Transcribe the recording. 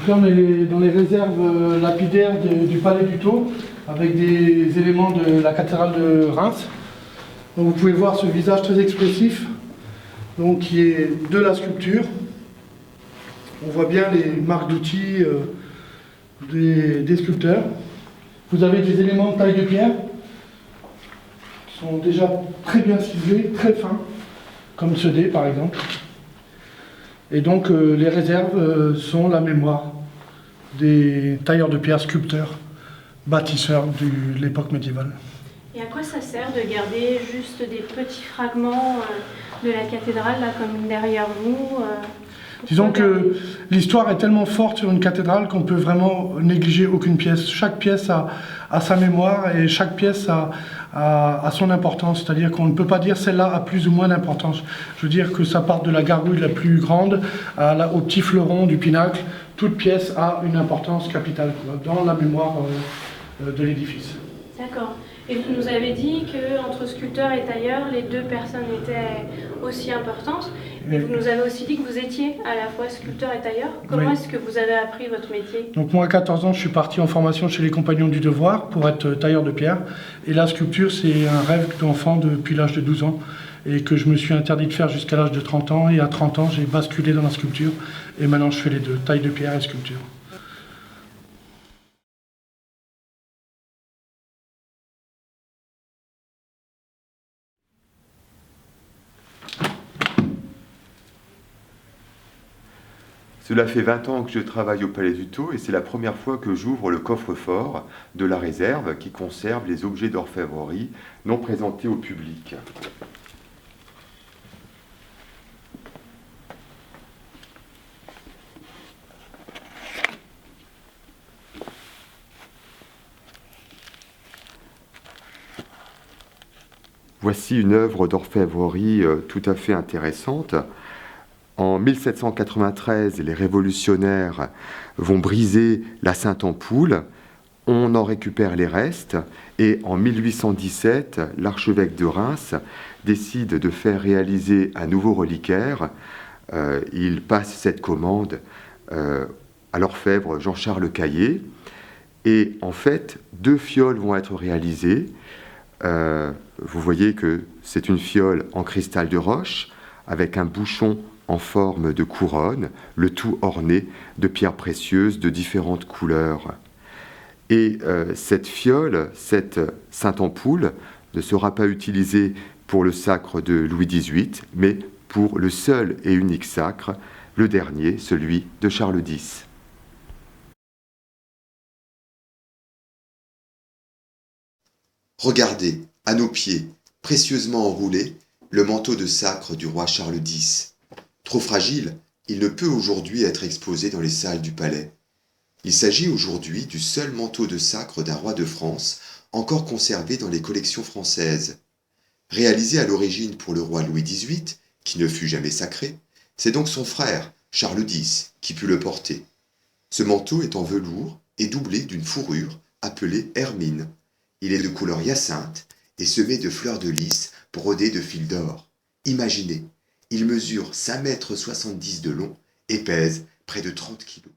Donc là on est dans les réserves lapidaires du Palais du Thau, avec des éléments de la cathédrale de Reims. Donc vous pouvez voir ce visage très expressif, donc, qui est de la sculpture. On voit bien les marques d'outils des sculpteurs. Vous avez des éléments de taille de pierre qui sont déjà très bien ciselés, très fins, comme ce dé par exemple. Et donc les réserves sont la mémoire des tailleurs de pierre sculpteurs, bâtisseurs de l'époque médiévale. Et à quoi ça sert de garder juste des petits fragments de la cathédrale, là, comme derrière vous Disons que l'histoire est tellement forte sur une cathédrale qu'on peut vraiment négliger aucune pièce. Chaque pièce a sa mémoire et chaque pièce a son importance. C'est-à-dire qu'on ne peut pas dire celle-là a plus ou moins d'importance. Je veux dire que ça part de la gargouille la plus grande au petit fleuron du pinacle. Toute pièce a une importance capitale dans la mémoire de l'édifice. D'accord. Et vous nous avez dit qu'entre sculpteur et tailleur, les deux personnes étaient aussi importantes. Mais vous nous avez aussi dit que vous étiez à la fois sculpteur et tailleur. Comment est-ce que vous avez appris votre métier? Donc moi à 14 ans, je suis parti en formation chez les Compagnons du Devoir pour être tailleur de pierre. Et la sculpture, c'est un rêve d'enfant depuis l'âge de 12 ans. Et que je me suis interdit de faire jusqu'à l'âge de 30 ans. Et à 30 ans, j'ai basculé dans la sculpture. Et maintenant, je fais les deux, taille de pierre et sculpture. Cela fait 20 ans que je travaille au Palais du Thau et c'est la première fois que j'ouvre le coffre-fort de la réserve qui conserve les objets d'orfèvrerie non présentés au public. Voici une œuvre d'orfèvrerie tout à fait intéressante. En 1793, les révolutionnaires vont briser la Sainte-Ampoule, on en récupère les restes, et en 1817, l'archevêque de Reims décide de faire réaliser un nouveau reliquaire. Il passe cette commande à l'orfèvre Jean-Charles Caillé, et en fait, 2 fioles vont être réalisées. Vous voyez que c'est une fiole en cristal de roche, avec un bouchon en forme de couronne, le tout orné de pierres précieuses de différentes couleurs. Et cette fiole, cette Sainte-Ampoule, ne sera pas utilisée pour le sacre de Louis XVIII, mais pour le seul et unique sacre, le dernier, celui de Charles X. Regardez, à nos pieds, précieusement enroulé, le manteau de sacre du roi Charles X. Trop fragile, il ne peut aujourd'hui être exposé dans les salles du palais. Il s'agit aujourd'hui du seul manteau de sacre d'un roi de France encore conservé dans les collections françaises. Réalisé à l'origine pour le roi Louis XVIII, qui ne fut jamais sacré, c'est donc son frère, Charles X, qui put le porter. Ce manteau est en velours et doublé d'une fourrure appelée hermine. Il est de couleur hyacinthe et semé de fleurs de lys brodées de fils d'or. Imaginez, il mesure 5,70 m de long et pèse près de 30 kg.